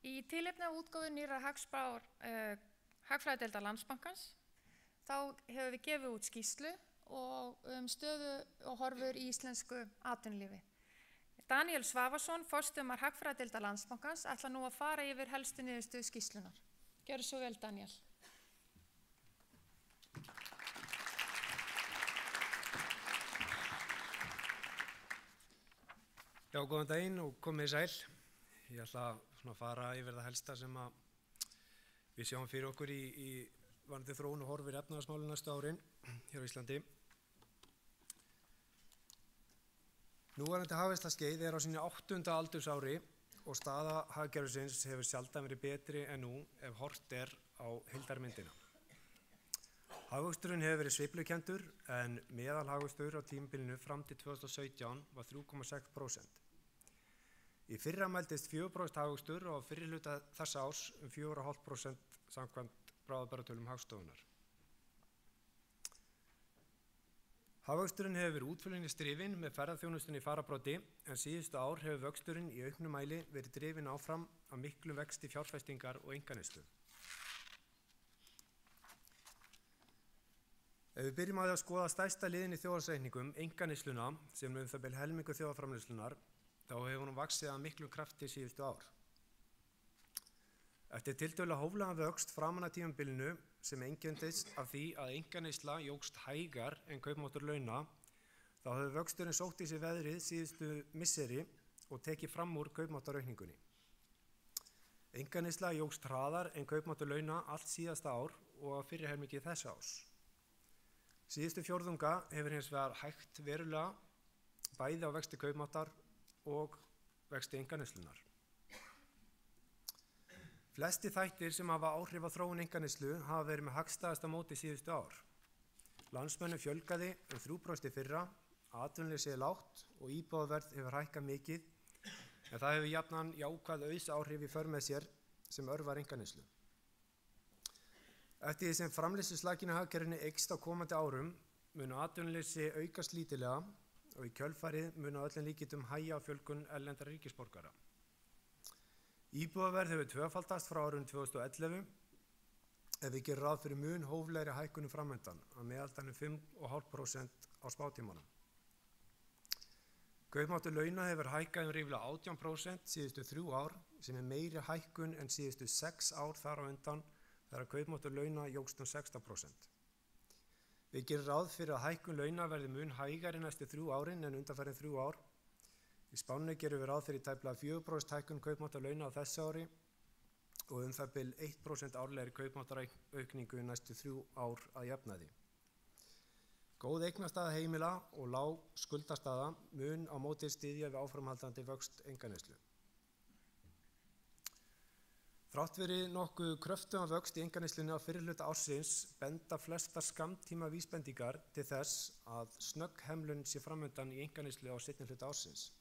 Í tilefni af útgáfu nýrrar hagspár Hagfræðideildar Landsbankans þá hefur við gefið út skýrslu og stöðu og horfur í íslensku atvinnulífi. Daníel Svavarsson, forstöðumaður Hagfræðideildar Landsbankans, ætlar nú að fara yfir helstu niðurstöður skýrslunnar. Gjörðu svo vel, Daníel. Já, góðan daginn og komið sæl. Ég ætla að fara yfir það helsta sem við sjáum fyrir okkur í varðandi þróun og horfir efnahagsmálin næstu árin hér á Íslandi. Núverandi hagvaxtarskeið á sínu 8. aldursári og staða hagkerfisins hefur sjaldan verið betri en nú ef horft á heildarmyndina. Hagvöxturinn hefur verið sveiflukenndur en meðalhagvöxtur á tímabilinu fram til 2017 var 3,6%. Í fyrra mældist 4% hagvöxtur og á fyrri hluta þessa árs 4,5% samkvæmt bráðabirgðatölum Hagstofunnar. Hagvöxturinn hefur verið útfylgjandi drifinn með ferðaþjónustunni í fararbroddi en síðustu ár hefur vöxturinn í auknum mæli verið drifinn áfram af miklum vexti fjárfestingar og einkaneyslu. Ef við byrjum á því að skoða stærsta liðinn í þjóðhagsreikningum, einkaneysluna, sem það bil helmingur þjóðarframleiðslunnar, þá hefur hún vaxið að miklum krafti síðustu ár. Eftir tiltölulega hóflegan vöxt framan af tímabilinu sem einkenndist af því að einkaneysla jókst hægar en kaupmáttur launa, þá hefur vöxturinn sótt í sig veðrið síðustu misseri og tekið fram úr kaupmáttaraukningunni. Einkaneysla jókst hraðar en kaupmáttur launa allt síðasta ár og að fyrri helmingi þessa árs. Síðustu fjórðunga hefur hins vegar hægt verulega bæði á vexti kaupmáttar og vexti einkaneyslunar. Flesti þættir sem hafa áhrif á þróun einkaneyslu hafa verið með hagstæðasta móti síðustu ár. Landsmönnum fjölgaði 3% í fyrra, atvinnuleysi er lágt og íbúðaverð hefur hækkað mikið, en það hefur jafnan jákvæð auðsáhrif í för með sér sem örvar einkaneyslu. Eftir því sem framleiðsluslakinn í hagkerfinu eykst á komandi árum munu atvinnuleysi aukast lítillega og í kjölfarið munu að öllum líkindum hægja á fjölgun erlendra ríkisborgara. Íbúðaverð hefur tvöfaldast frá árinu 2011 ef við gerum ráð fyrir mun hóflegri hækkun framöndan að meðaltali 5,5% á spátímanum. Kaupmáttur launa hefur hækkað ríflega 18% síðustu 3 ár sem meiri hækkun en síðustu 6 ár þar á undan þegar kaupmáttur launa jókst 16%. Við gerum ráð fyrir að hækkun launa verði mun hægari næstu 3 árin en undanfarin 3 ár. Í Spáni gerum við ráð fyrir tæplega 4% hækkun kaupmáttar launa á þessu ári og það bil 1% árlegri kaupmáttaraukningu næstu 3 ár að jafnaði. Góð eignastaða heimila og lág skuldastaða mun á móti styðja við áframhaldandi vöxt einkaneyslu. Þrátt fyrir nokkuð kröftugan vöxt í einkaneyslunni á fyrri hluta ársins benda flestar skammtíma vísbendingar til þess að snögg hemlun sé framundan í einkaneyslu á seinni hluta ársins.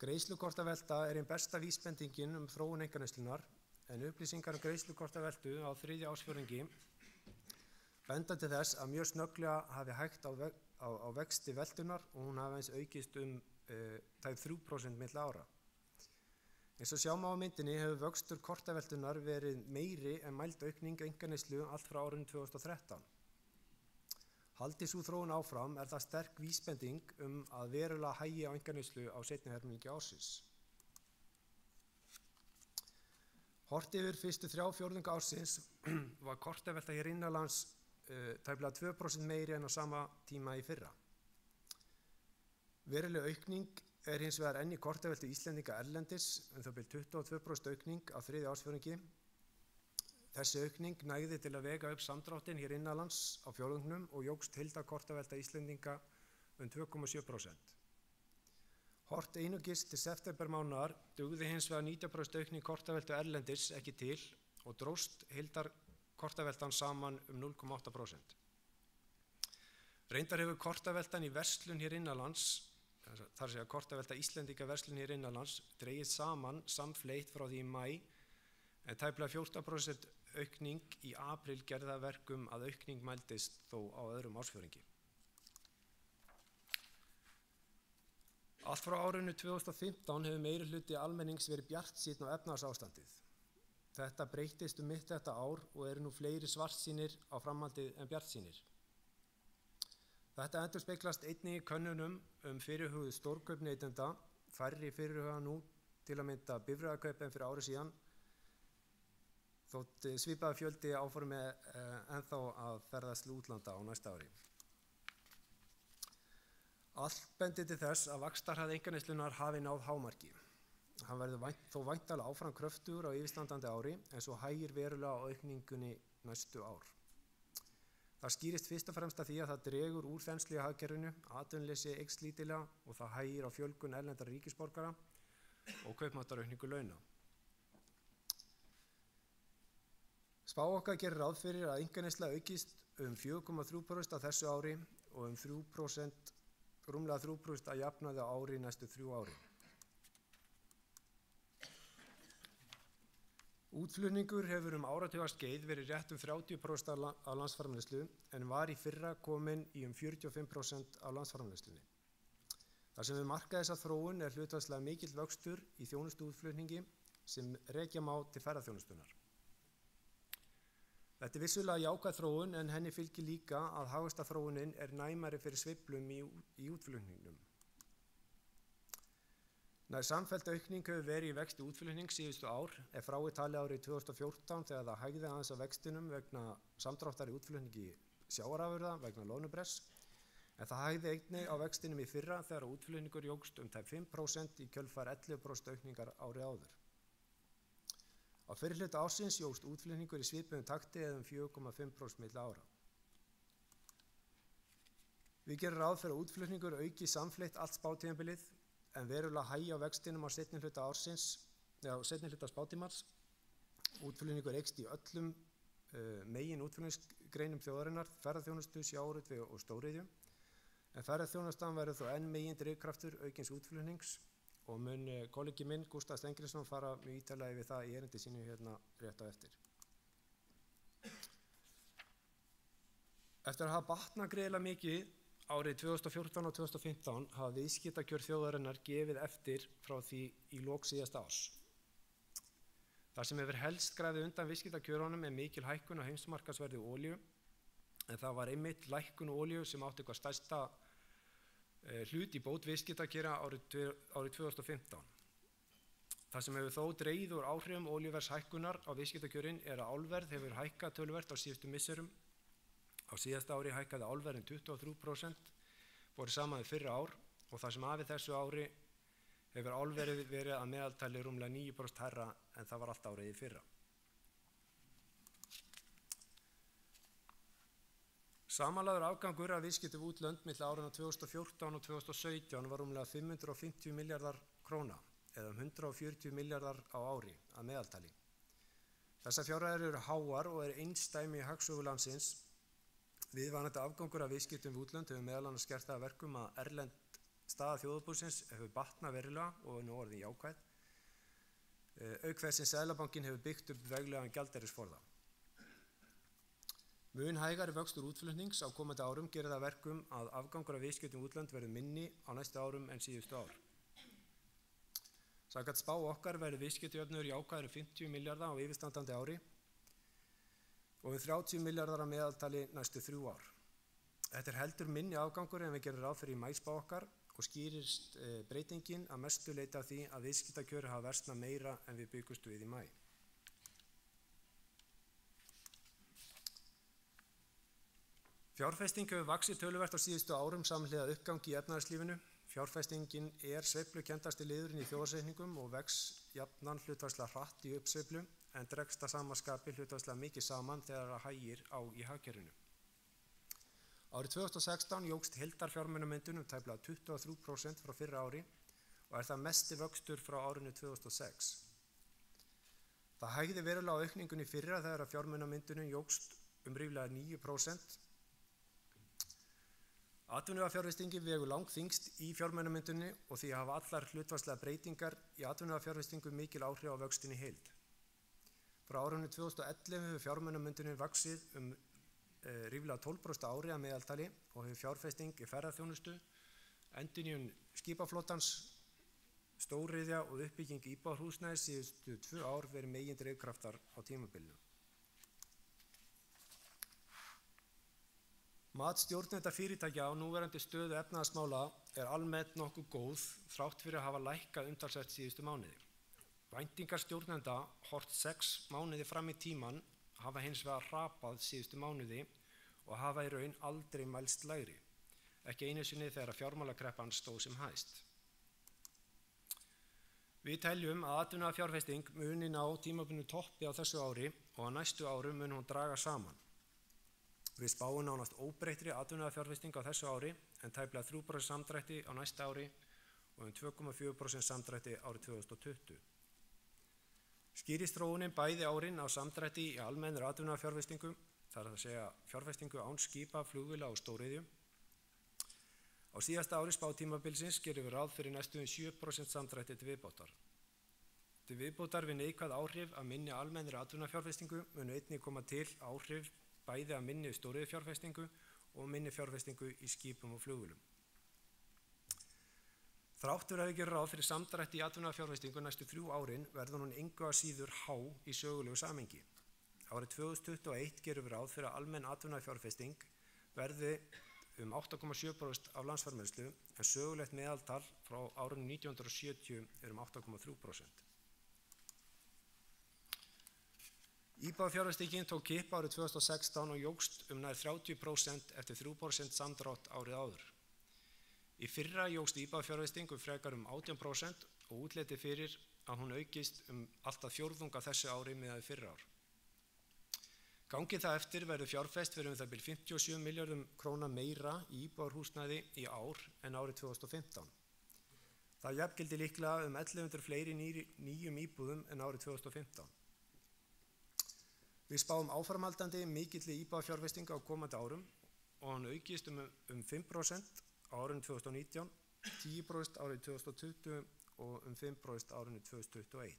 Greiðslukortavelta er ein besta vísbendingin þróun einkaneyslunnar en upplýsingar greiðslukortaveltu á 3. ársfjórðungi benda til þess að mjög snögglega hafi hægt á vexti veltunnar og hún hafi eins aukist tæp 3% milli ára. Eins og sjá má á myndinni hefur vöxtur kortaveltunnar verið meiri en mæld aukning einkaneyslu allt frá árinu 2013. Haldi sú þróun áfram er það sterk vísbending að verulega hægi á einkaneyslu á seinni helmingi ársins. Horft yfir fyrstu 3 fjórðunga ársins var kortavelta hér innanlands tæplega 2% meiri en á sama tíma í fyrra. Veruleg aukning er hins vegar enn í kortaveltu Íslendinga erlendis það bil 22% aukning á 3. ársfjórðungi. Þessi aukning nægði til að vega upp samdráttinn hér innanlands á fjórðungnum og jókst heildarkortavelta Íslendinga 2,7%. Horft einungis til septembermánaðar dugði hins vegar 90% aukning kortaveltu erlendis ekki til og dróst heildarkortaveltan saman 0,8%. Reyndar hefur kortaveltan í verslun hér innanlands þar sé að kortavelta Íslendinga verslun hér innanlands dregist saman samfleytt frá því í maí en tæplega 14% aukning í apríl gerði það að verkum að aukning mældist þó á öðrum ársfjórðungi. Allt frá árinu 2015 hefur meiri hluti almennings verið bjartsýnn á efnahagsástandið. Þetta breyttist mitt þetta ár og eru nú fleiri svartsýnir á framhaldið en bjartsýnir. Þetta endurspeglast einnig í könnunum fyrirhuguð stórkaup neytenda, færri fyrirhuga nú til að mynda bifreiðakaup en fyrir ári síðan, þótt svipaður fjöldi áformi ennþá að ferðast til útlanda á næsta ári. Allt bendir til þess að vaxtarhraði einkaneyslunar hafi náð hámarki. Hann verður þó væntanlega áfram kröftugur á yfirstandandi ári en svo hægir verulega á aukningunni næstu ár. Það skýrist fyrst og fremst af því að það dregur úr þenslu í hagkerfinu, atvinnuleysi eykst lítillega og það hægir á fjölgun erlendra ríkisborgara og kaupmáttaraukningu launa. Spá okkar gerir ráð fyrir að einkaneysla aukist 4,3% á þessu ári og 3%, rúmlega 3% að jafnaði á ári næstu 3 ári. Útflutningur hefur áratugaskeið verið rétt 30% af landsframleiðslu en var í fyrra kominn í 45% af landsframleiðslunni. Það sem við marka þessa þróun hlutfallslega mikill vöxtur í þjónustuútflutningi sem rekja má til ferðaþjónustunnar. Þetta vissulega jákvæð þróun en henni fylgir líka að hagvaxtarþróunin næmari fyrir sveiflum í útflutningnum. Nær samfelld aukning hefur verið í vexti útflutnings síðustu ár frá talið árið 2014 þegar það hægði aðeins á vextinum vegna samdráttar í útflutningi sjávarafurða vegna loðnubress, en það hægði einnig á vextinum í fyrra þegar útflutningur jókst tæp 5% í kjölfar 11% aukningar árið áður. Á fyrri hluta ársins jókst útflutningur í svipuðum takti eða 4,5% milli ára. Við gerum ráð fyrir að útflutningur auki samfleytt allt spátímabilið en verulega hægja á vextinum á seinni hluta spátímans. Útflutningur eykst í öllum megin útflutningsgreinum þjóðarinnar, ferðaþjónustu, sjávarútvegi og stóriðju, en ferðaþjónustan verður þó enn megin drifkraftur aukins útflutnings og mun kollegi minn, Gústav Steingrímsson, fara mjög ítarlega yfir það í erindi sínu hérna rétt á eftir. Eftir að hafa batnað gríðarlega mikið árið 2014 og 2015 hafa viðskiptakjör þjóðarinnar gefið eftir frá því í lok síðasta árs. Það sem hefur helst grafið undan viðskiptakjörunum mikil hækkun á heimsmarkaðsverði olíu, en það var einmitt lækkun olíu sem átti hvað stærsta hlut í bót viðskiptakjöra árið 2015. Það sem hefur þó dregið úr áhrifum olíuverðshækkunar á viðskiptakjörin að álverð hefur hækkað töluvert á síðustu misserum. Á síðasta ári hækkaði álverðin 23%, borið saman við fyrra ár og það sem af þessu ári hefur álverðið verið að meðaltali rúmlega 9% hærra en það var allt árið í fyrra. Samanlagður afgangur af viðskiptum við útlönd milli áranna 2014 og 2017 var rúmlega 550 milljarðar króna eða 140 milljarðar á ári að meðaltali. Þessar fjárhæðir eru háar og einsdæmi í hagsögu landsins. Viðvarandi afgangur af viðskiptum við útlönd hefur meðal annars gert það að verkum að erlend staða þjóðarbúsins hefur batnað verulega og nú orðið jákvæð. Auk þess sem Seðlabankinn hefur byggt upp veglegan gjaldeyrisforða. Mun hægari vöxtur útflutnings á komandi árum gerir það verkum að afgangur af viðskiptum við útlönd verður minni á næstu árum en síðustu ár. Samkvæmt spá okkar verður viðskiptajöfnuður jákvæður 50 milljarða á yfirstandandi ári og 30 milljarðar að meðaltali næstu 3 ár. Þetta heldur minni afgangur en við gerum ráð fyrir í maíspá okkar og skýrist breytingin að mestu leyti af því að viðskiptakjör hafa versnað meira en við byggust við í maí. Fjárfesting hefur vaxið töluvert á síðustu árum samhliða uppgangi í efnahagslífinu. Fjárfestingin sveiflukenndasti liðurinn í þjóðarreikningum og vex jafnan hlutfallslega hratt í uppsveiflu en dregst að sama skapi hlutfallslega mikið saman þegar það hægir á í hagkerfinu. Árið 2016 jókst heildarfjármunamyndun tæplega 23% frá fyrra ári og það mesti vöxtur frá árinu 2006. Það hægði verulega á aukningunni fyrra þegar að fjármunamyndunum jókst ríflega 9%. Atvinnuvegafjárfestingin vegur langþyngst í fjármunamyndunni og því hafa allar hlutfallslega breytingar í atvinnuvegafjárfestingu mikil áhrif á vöxtinn í heild. Frá árinu 2011 hefur fjármunamyndunin vaxið ríflega 12% ári að meðaltali og hefur fjárfesting í ferðaþjónustu, Endurnýjun skipaflotans, stóriðja og uppbygging íbúðarhúsnæðis síðustu 2 ár verið megindrifkraftar á tímabilinu. Mat stjórnenda fyrirtækja á núverandi stöðu efnahagsmála almennt nokkuð góð þrátt fyrir að hafa lækkað umtalsvert síðustu mánuði. Væntingar stjórnenda horft 6 mánuði fram í tímann hafa hins vegar hrapað síðustu mánuði og hafa í raun aldrei mælst lægri, ekki einu sinni þegar fjármálakreppan stóð sem hæst. Við teljum að atvinnuvegafjárfesting muni ná tímabundnu toppi á þessu ári og á næstu árum mun hún draga saman. Við spáum nánast óbreyttri atvinnuvegafjárfesting á þessu ári en tæplega 3% samdrætti á næsta ári og 2,4% samdrætti árið 2020. Skýrist þróunin bæði árin á samdrætti í almennri atvinnuvegafjárfestingu, það er að segja fjárfestingu án skipa, flugvéla og stóriðju. Á síðasta ári spátímabilsins gerum við ráð fyrir næstum 7% samdrætti til viðbótar. Til viðbótar við neikvæð áhrif af minni almennri atvinnuvegafjárfestingu munu einnig koma til áhrif bæði af minni stóriðjufjárfestingu og minni fjárfestingu í skipum og flugvélum. Þrátt fyrir að við gerum ráð fyrir samdrætti í atvinnuvegafjárfestingu næstu 3 árin verður hún engu að síður há í sögulegu samhengi. Árið 2021 gerum við ráð fyrir að almenn atvinnuvegafjárfesting verði 8,7% af landsframleiðslu en sögulegt meðaltal frá árinu 1970 er 8,3%. Íbúðafjárfestingin tók kipp árið 2016 og jókst nær 30% eftir 3% samdrátt árið áður. Í fyrra jókst íbúðafjárfesting frekar 18% og útleiti fyrir að hún aukist allt að fjórðung af þessu ári miðað við fyrra ár. Gangi það eftir verður fjárfest fyrir það bil 57 milljörðum króna meira í íbúðarhúsnæði í ár en árið 2015. Það jafngildi líklega 1100 fleiri nýjum íbúðum en árið 2015. Við spáum áframhaldandi mikilli íbúðafjárfestingu á komandi árum og hann aukist 5% á árinu 2019, 10% árið 2020 og 5% árinu 2021.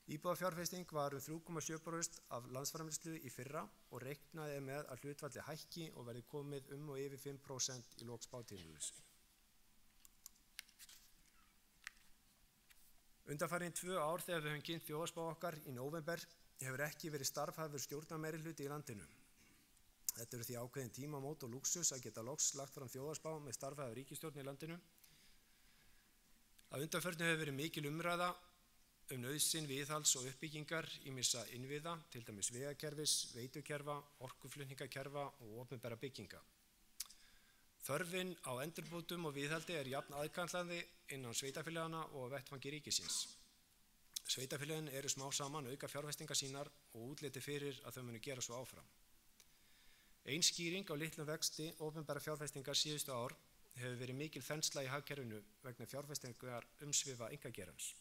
Íbúðafjárfesting var 3,7% af landsframleiðslu í fyrra og reiknaði með að hlutfalli hækki og verði komið og yfir 5% í lok spátímabils. Undanfarin 2 ár þegar við höfum kynnt þjóðhagsspá okkar í nóvember hefur ekki verið starfhæfur stjórnarmeirihluti í landinu. Þetta eru því ákveðin tímamót og lúxus að geta loks lagt fram þjóðhagsspá með starfhæfur ríkisstjórn í landinu. Að undanförnu hefur verið mikil umræða nauðsyn viðhalds og uppbyggingar ýmissa innviða, til dæmis vegakerfis, veitukerfa, orkuflutningakerfa og opinberra bygginga. Þörfin á endurbótum og viðhaldi jafn aðkallandi innan sveitarfélagana og á vettvangi ríkisins. Sveitarfélögin eru smá saman auka fjárfestingar sínar og útliti fyrir að þau munu gera svo áfram. Ein skýring á litlum vexti opinberra fjárfestingar síðustu ár hefur verið mikil þensla í hagkerfinu vegna fjárfestingar umsvifa einkageirans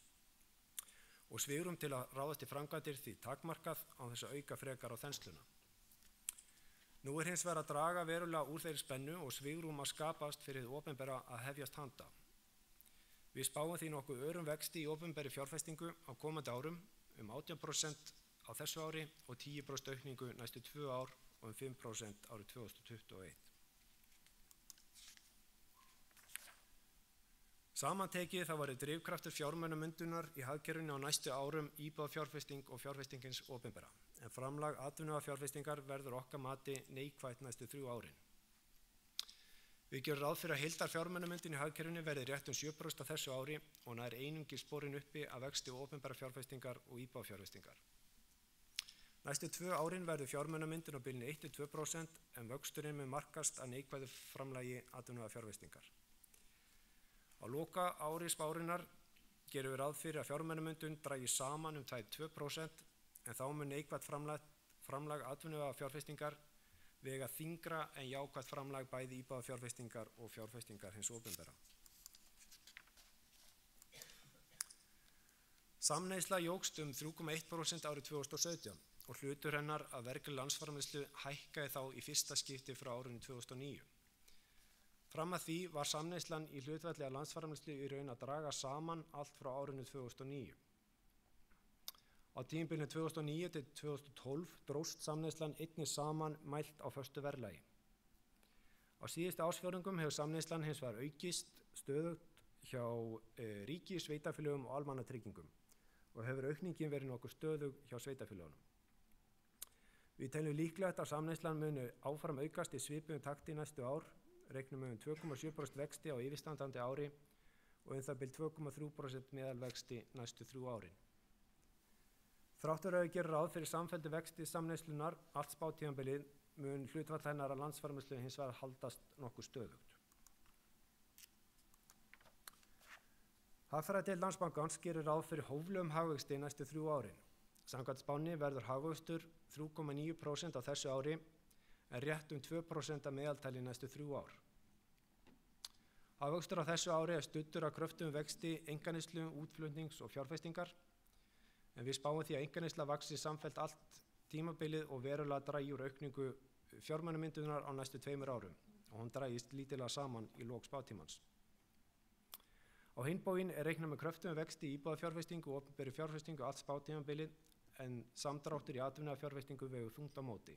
og svigrúm til að ráðast í framkvæmdir því takmarkað á þess að auka frekar á þensluna. Nú hins vegar að draga verulega úr þeirri spennu og svigrúm að skapast fyrir hið opinbera að hefjast handa. Við spáum því nokkuð örum vexti í opinberri fjárfestingu á komandi árum 18% á þessu ári og 10% aukningu næstu 2 ár og 5% árið 2021. Samantekið þá væri drifkraftur fjármunamyndunar í hagkerfinu á næstu árum íbúðafjárfesting og fjárfestingins opinbera, en framlag atvinnuvegafjárfestingar verður okkar mati neikvætt næstu 3 árin. Við gerum ráð fyrir að heildarfjármunamyndun í hagkerfinu verði rétt 7% á þessu ári og nær einungis borin uppi af vexti opinberra fjárfestingar og íbúðafjárfestingar. Næstu 2 árin verður fjármunamyndun á bilinu 1–2% en vöxturinn mun markast að neikvæðu framlagi atvinnuvegafjárfestingar. Á loka ári spárinnar gerum við ráð fyrir að fjármunamyndun dragi saman tæp 2% en þá mun neikvætt framlag atvinnuvegafjárfestingar vega þyngra en jákvætt framlag bæði íbúðafjárfestingar og fjárfestingar hins opinbera. Samneysla jókst 3,1% árið 2017 og hlutur hennar af vergri landsframleiðslu hækkaði þá í fyrsta skipti frá árinu 2009. Fram að því var samneyslan í hlutfalli af landsframleiðslu í raun að draga saman allt frá árinu 2009. Á tímabilinu 2009 til 2012 dróst samneyslan einnig saman mælt á föstu verðlagi. Á Á síðustu ársfjórðungum hefur samneyslan hins vegar aukist stöðugt hjá ríki, sveitarfélögum og almannatryggingum og hefur aukningin verið nokkuð stöðug hjá sveitarfélögunum. Við teljum líklegt að samneyslan muni áfram aukast í svipuðum takti næstu ár, reiknum við 2,7% vexti á yfirstandandi ári og það bil 2,3% meðalvexti næstu 3 árin. Þrátt fyrir að gera ráð fyrir samfelldu vexti samneyslunar allt spátímabilið mun hlutfall hennar að landsframleiðslu hins vegar haldast nokkuð stöðugt. Hagfræðideild Landsbankans gerir ráð fyrir hóflegum hagvexti næstu 3 árin. Samkvæmt spánni verður hagvöxtur 3,9% á þessu ári en rétt 2% að meðaltali næstu 3 ár. Hagvöxtur á þessu ári studdur að kröftugum vexti einkaneyslu, útflutnings og fjárfestingar en við spáum því að einkaneysla vaxi samfellt allt tímabilið og verulega dragi úr aukningu fjármunamyndunar á næstu 2 árum og hún dragist lítillega saman í lok spátímans. Á hinn bóginn reiknað með kröftugum vexti í íbúðafjárfestingu og opinberri fjárfestingu allt spátímabilið en samdráttur í atvinnuvegafjárfestingu vegur þungt á móti.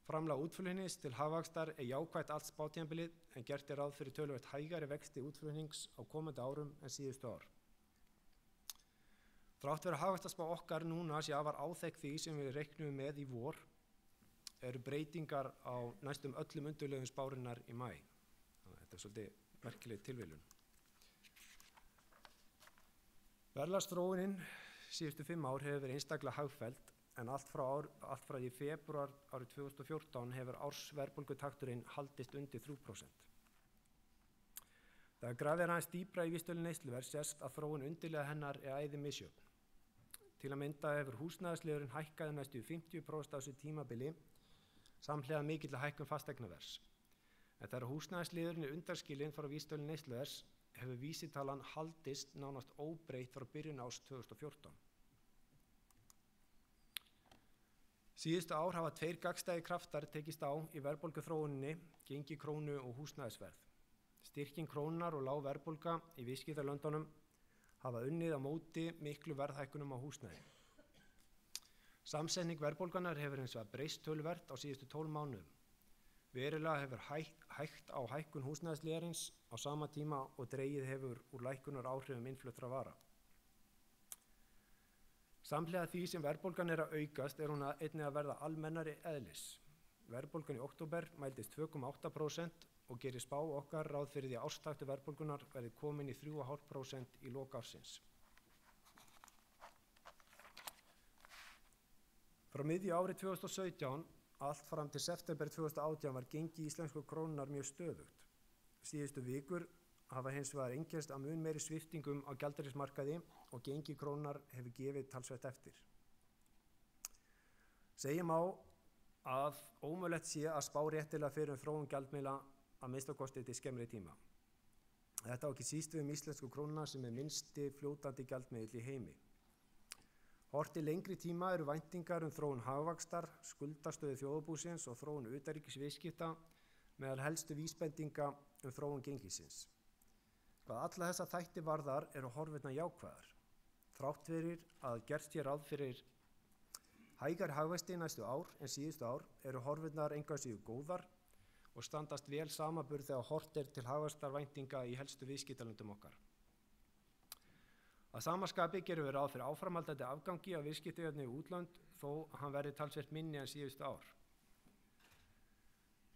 Framlag útflutnings til hagvaxtar jákvætt allt spátímabilið en gert ráð fyrir töluvert hægari vexti útflutnings á komandi árum en síðustu ár. Þrátt fyrir að hagvaxtarspá okkar núna sé afar áþekk því sem við reiknum með í vor eru breytingar á næstum öllum undirliðum spárinnar í maí. Þetta svolítið merkileg tilviljun. Verðlagsþróunin síðustu 5 ár hefur verið einstaklega hagfelld en allt frá í febrúar árið 2014 hefur ársverðbólgutakturinn haldist undir 3%. Þegar grafið aðeins dýpra í vísitölu neysluverðs sést að þróun undirliða hennar æði misjöfn. Til að mynda hefur húsnæðisliðurinn hækkað næstu 50% á þessu tímabili samhliða mikilli hækkun fasteignaverðs. En þegar húsnæðisliðurinn undanskilinn frá vísitölu neysluverðs hefur vísitalan haldist nánast óbreytt frá byrjun árs 2014. Síðustu ár hafa 2 gagnstæðir kraftar tekist á í verðbólguþróuninni, gengi krónu og húsnæðisverð. Styrking krónunnar og lág verðbólga í viðskiptalöndunum hafa unnið á móti miklu verðhækkunum á húsnæði. Samsetning verðbólgunnar hefur hins vegar breyst töluvert á síðustu 12 mánuðum. Verulega hefur hægt á hækkun húsnæðisliðarins á sama tíma og dregið hefur úr lækkunar áhrifum innfluttra vara. Samhliða því sem verðbólgan að aukast hún einnig að verða almennari eðlis. Verðbólgan í október mældist 2,8% og gerir spá okkar ráð fyrir því að árstaktur verðbólgunar verði komin í 3,5% í lok ársins. Frá miðju ári 2017 allt fram til september 2018 var gengi íslensku krónunnar mjög stöðugt. Síðustu vikur hafa hins vegar einkennst af mun meiri sviptingum á gjaldeyrismarkaði og gengi krónunnar hefur gefið talsvert eftir. Segja má að ómögulegt sé að spá réttilega fyrir þróun gjaldmiðla að minnstakosti til skemmri tíma. Þetta á ekki síst við íslensku krónuna sem minnsti fljótandi gjaldmiðill í heimi. Horft til lengri tíma eru væntingar þróun hagvaxtar, skuldastöðu þjóðarbúsins og þróun utanríkisviðskipta meðal helstu vísbendinga þróun gengisins. Hvað alla þessa þætti varðar eru horfurnar jákvæðar. Þrátt fyrir að gert sé ráð fyrir hægari hagvexti næstu ár en síðustu ár eru horfurnar engu að síður góðar og standast vel samanburð þegar horft til hagvaxtarvæntinga í helstu viðskiptalöndum okkar. Að sama skapi gerum við ráð fyrir áframhaldandi afgangi af viðskiptajöfnuði við útlönd þó hann verði talsvert minni en síðustu ár.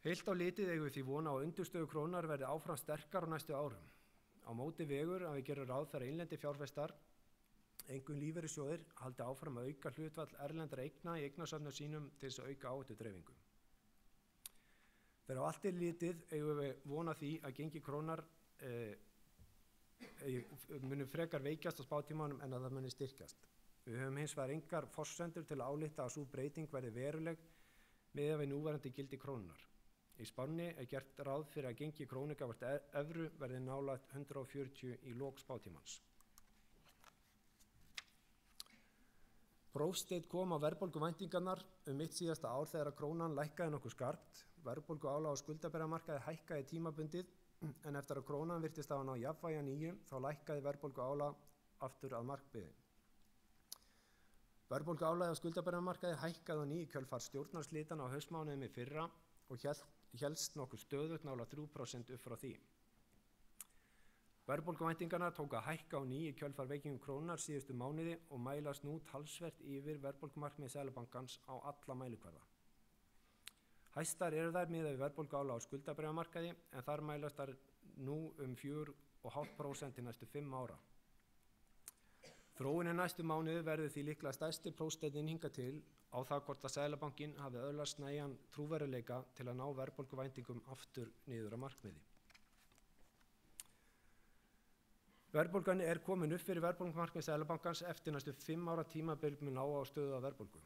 Heilt á litið eigum við því vona á að undirstöðu krónunnar verði áfram sterkar á næstu árum. Á móti vegur að við gerum ráð fyrir innlendir fjárfestar, einkum lífeyrissjóðir, haldi áfram að auka hlutfall erlendra eigna í eignasöfnum sínum til þess að auka áhættudreifingu. Þegar á allt litið eigum við vona því að gengi krónunnar muni frekar veikjast á spátímanum en að það muni styrkjast. Við höfum hins vegar engar forsendur til að álykta að sú breyting verði veruleg miðað við núverandi gildi krónunnar. Í spánni gert ráð fyrir að gengi krónu gagnvart evru verði nálægt 140 í lok spátímans. Prófsteinn kom á verðbólguvæntingarnar mitt síðasta ár þegar að krónan lækkaði nokkuð skarpt. Verðbólguálag á skuldabréfamarkaði hækkaði tímabundið en eftir að krónan virtist að ná jafnvægi að nýju þá lækkaði verðbólguálag aftur að markmiði. Verðbólguálagið á skuldabréfamarkaði hækkaði á ný í kjölfar stjórnarslitana á haustmánuðum í fyrra og hélt hélst nokkuð stöðugt nálægt 3% upp frá því. Verðbólguvæntingarnar tóku að hækka á ný í kjölfar veikingu krónunnar síðustu mánuði og mælast nú talsvert yfir verðbólgumarkmið Seðlabankans á alla mælikvarða. Hæstar eru þær miðað við verðbólguálag á skuldabréfamarkaði en þar mælast þær nú 4,5% til næstu 5 ára. Þróunin næstu mánuði verður því líklega stærsti prófsteinninn hingað til á það hvort að Seðlabankinn hafi öðlast nægan trúverðugleika til að ná verðbólguvæntingum aftur niður á markmiði. Verðbólgan er komin upp fyrir verðbólgumarkmið Seðlabankans eftir næstu 5 ára tímabil mun ná á stöðu á verðbólgu.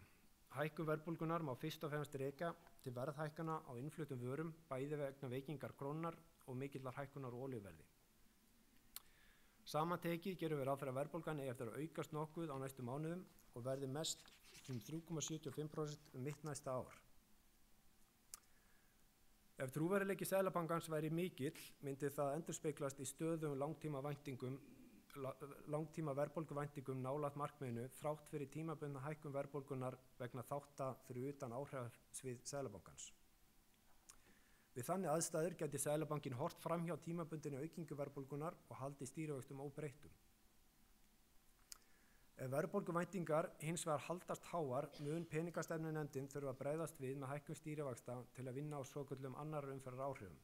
Hækkun verðbólgunar má fyrst og fremst rekja til verðhækkana á innfluttum vörum bæði vegna veikingar krónunnar og mikillar hækkunar á olíuverði. Samantekið gerum við ráð fyrir að verðbólgan eigi eftir að aukast nokkuð á næstu mánuðum og verði mest 3,75% mitt næsta ár. Ef trúverðugleiki Seðlabankans væri mikill myndi það endurspeglast í stöðugum langtíma verðbólguvæntingum nálægt markmiðinu þrátt fyrir tímabundna hækkun verðbólgunar vegna þátta fyrir utan áhrifasvið Seðlabankans. Við þannig aðstæður gæti Seðlabankinn horft fram hjá tímabundinni aukingu verðbólgunar og haldi stýrivöxtum óbreyttum. Ef verðbólguvæntingar hins vegar haldast háar mun peningastefnunefndin þurfa að bregðast við með hækkun stýrivaxta til að vinna á svokölluðum annarra umferðar áhrifum.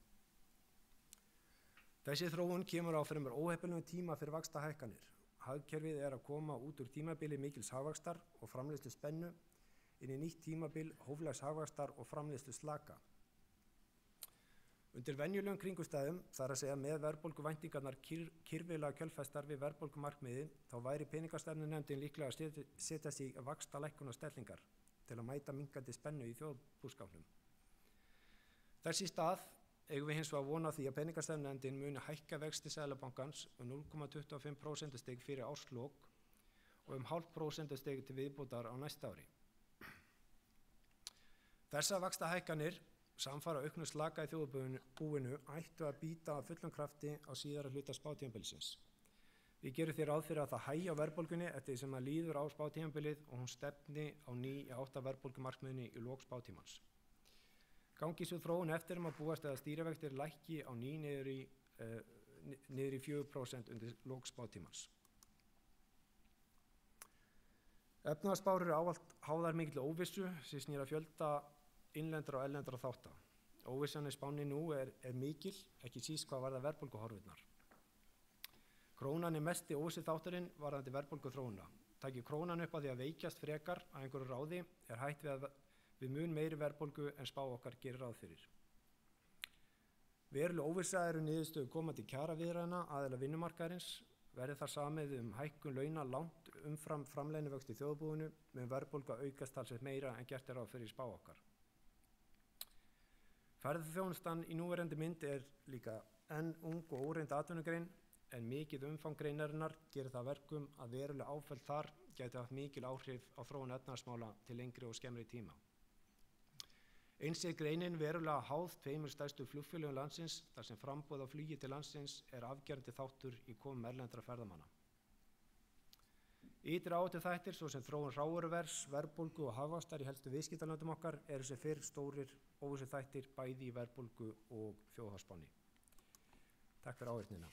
Þessi þróun kemur á fremur óheppilegum tíma fyrir vaxtahækkanir. Hagkerfið er að koma út úr tímabili mikils hagvaxtar og framleiðslu spennu inn í nýtt tímabil hóflegs hagvaxtar og framleiðslu slaka. Undir venjulegum kringumstæðum, þar að segja með verðbólguvæntingarnar kyrfilega kjölfestar við verðbólgumarkmiði, þá væri peningastefnunefndin líklega að setja sig vaxtalækkunarstellingar til að mæta minnkandi spennu í þjóðarbúskapnum. Þess í stað eigum við hins vegar vona því að peningastefnunefndin muni hækka vexti Seðlabankans 0,25% stig fyrir árslok og 0,5% stig til viðbótar á næsta ári. Þessar vaxtahækkanir samfara auknu slaka í þjóðarbúinu ættu að bíta af fullum krafti á síðara hluta spátímabilsins. Við gerum því ráð fyrir að það hægi á verðbólgunni eftir því sem að líður á spátímabilið og hún stefni á ný í átt að verðbólgumarkmiðinu í lok spátímans. Gangi svo þróun eftir að búast eða stýrivextir lækki á ný niður í 4% undir lok spátímans. Efnahagsspár eru ávallt háðar mikilli óvissu sem snýr að fjölda innlendra og erlendra þátta. Óvissan í spánni nú er mikil, ekki síst hvað varðar verðbólguhorfurnar. Krónan er mesti óvissi þátturinn varðandi verðbólguþróunina. Taki krónan upp á því að veikjast frekar að einhverju ráði er hætt við mun meiri verðbólgu en spá okkar gerir ráð fyrir. Veruleg óvissa eru niðurstöður komandi kjaraviðræðna aðila vinnumarkaðarins, verði þar samið hækkun launa langt umfram framleiðnivöxt í þjóðarbúinu með verðbólga aukast talsvert meira en gert er ráð fyrir spá okkar. Ferðaþjónustan í núverandi mynd er líka enn ung og óreynd atvinnugrein en mikið umfang greinarinnar gerir það verkum að veruleg áföll þar gæti haft mikil áhrif á þróun efnahagsmála til lengri og skemmri tíma. Eins er greinin verulega háð 2 stærstu flugfélögum landsins þar sem framboð á flugi til landsins er afgerandi þáttur í komum erlendra ferðamanna. Ytri áhættu þættir svo sem þróun hrávöruvers, verðbólgu og hagvaxtar í helstu viðskiptalöndum okkar eru sem fyrr stórir óvissu þættir bæði í verðbólgu og þjóðhagsspánni. Takk fyrir áheyrnina.